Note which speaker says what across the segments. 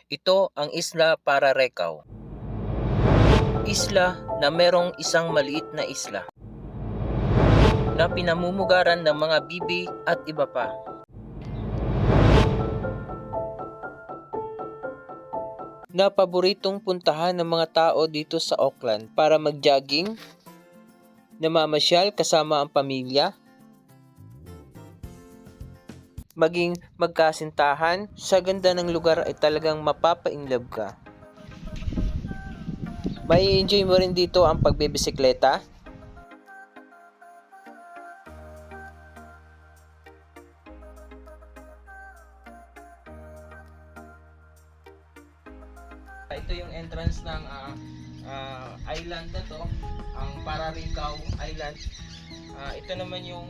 Speaker 1: Ito ang Isla Pararecao. Isla na merong isang maliit na isla na pinamumugaran ng mga bibi at iba pa. Na paboritong puntahan ng mga tao dito sa Auckland para mag-jogging, namamasyal kasama ang pamilya, maging magkasintahan. Sa ganda ng lugar ay talagang mapapa-inlove ka. May enjoy mo rin dito ang pagbebisikleta. Ito yung entrance ng island na to, ang Pararecao Island. Ito naman yung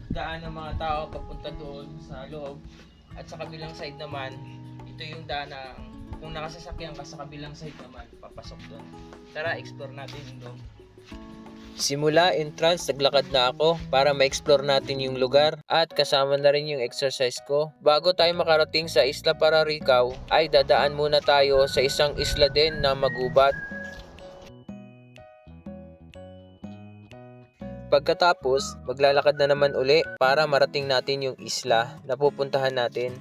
Speaker 1: daan ng mga tao papunta doon sa loob. At sa kabilang side naman, ito yung daan na kung nakasasakyan ka sa kabilang side naman, papasok doon. Tara, explore natin yung loob. Simula entrance, naglakad na ako para ma-explore natin yung lugar at kasama na rin yung exercise ko. Bago tayo makarating sa Isla Pararecao, ay dadaan muna tayo sa isang isla din na magubat. Pagkatapos, maglalakad na naman uli para marating natin yung isla na pupuntahan natin.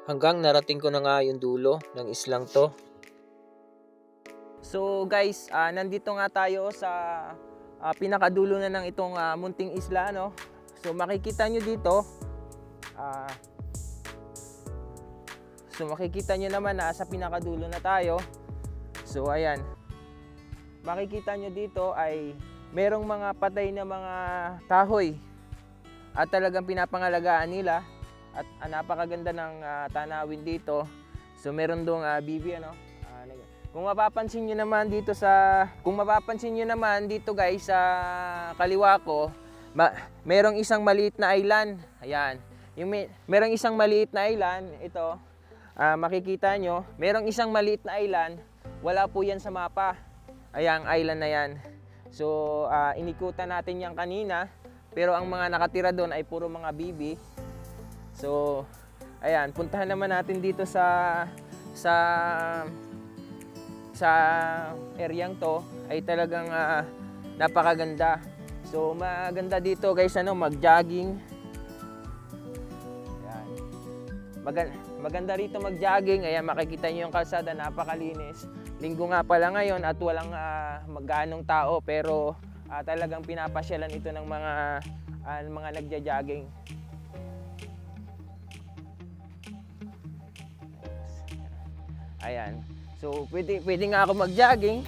Speaker 1: Hanggang narating ko na nga yung dulo ng islang to. So guys, nandito nga tayo sa pinakadulo na ng itong munting isla, no? So makikita nyo dito, makikita nyo naman na sa pinakadulo na tayo. So ayan, makikita nyo dito ay merong mga patay na mga kahoy at talagang pinapangalagaan nila. At napakaganda ng tanawin dito. So meron dong bibi, ano. Kung mapapansin niyo naman dito guys sa kaliwa ko, merong isang maliit na island. Ayan. Merong isang maliit na island, ito. Makikita nyo, merong isang maliit na island, wala po yan sa mapa. Ayan, island na yan. So inikutan natin yan kanina, pero ang mga nakatira doon ay puro mga bibi. So, ayan, puntahan naman natin dito sa areang to ay talagang napakaganda. So, maganda dito guys, mag-jogging. Ayan. Maganda rito mag-jogging. Ayan, makikita niyo yung kalsada, napakalinis. Linggo nga pala ngayon at walang magganong tao, pero talagang pinapasyalan ito ng mga nagja-jogging. Ayan. So, pwede nga ako mag-jogging.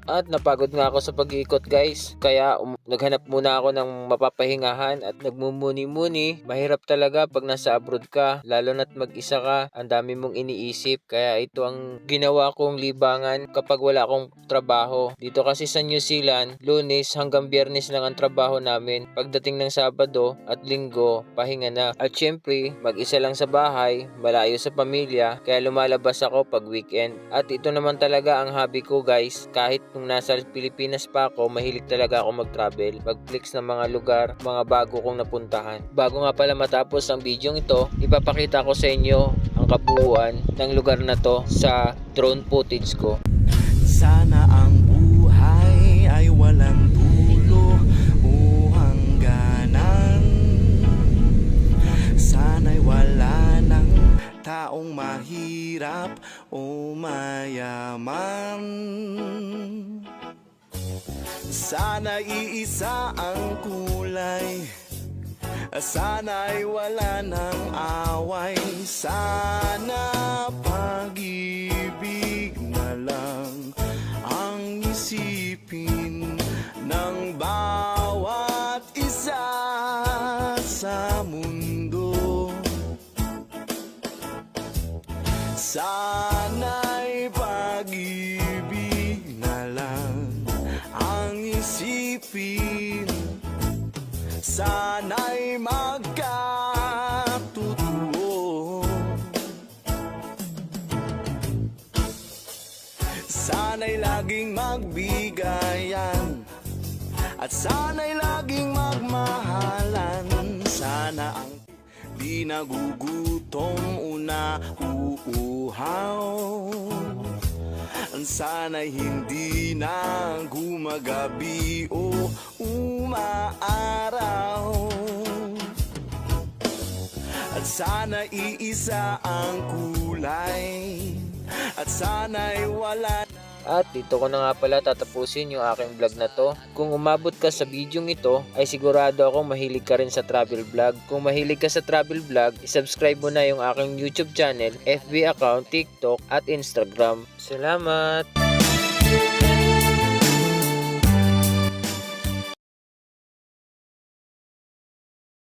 Speaker 1: At napagod nga ako sa pag-iikot guys. Kaya naghanap muna ako ng mapapahingahan at nagmumuni-muni. Mahirap talaga pag nasa abroad ka. Lalo na't mag-isa ka. Ang dami mong iniisip. Kaya ito ang ginawa kong libangan kapag wala akong trabaho. Dito kasi sa New Zealand, Lunes hanggang Biyernes lang ang trabaho namin. Pagdating ng Sabado at Linggo, pahinga na. At syempre, mag-isa lang sa bahay, malayo sa pamilya. Kaya lumalabas ako pag weekend. At ito naman talaga ang hobby ko guys. Kahit nung nasa Pilipinas pa ako, mahilig talaga ako mag-travel, mag-flex ng mga lugar, mga bago kong napuntahan. Bago nga pala matapos ang video ito, ipapakita ko sa inyo ang kabuuan ng lugar na to sa drone footage ko.
Speaker 2: Sana ang buhay ay walang dulo o hangganan. Sana'y wala ng taong mahirap o mayaman. Sana iisa ang kulay, sana'y wala ng away. Sana pag-ibig na lang ang isipin ng bawat isa sa mundo. Sana'y pag-ibig na lang ang isipin. Sana'y magkatotoo. Sana'y lagi laging magbigayan, at sana'y laging magmahalan. Sana ang di nagugutom uuhaw, sana'y hindi na gumagabi o umaaraw, at sana iisa ang kulay, at sana'y wala.
Speaker 1: At dito ko na nga pala tatapusin yung aking vlog na to. Kung umabot ka sa video ito, ay sigurado akong mahilig ka rin sa travel vlog. Kung mahilig ka sa travel vlog, isubscribe mo na yung aking YouTube channel, FB account, TikTok at Instagram. Salamat!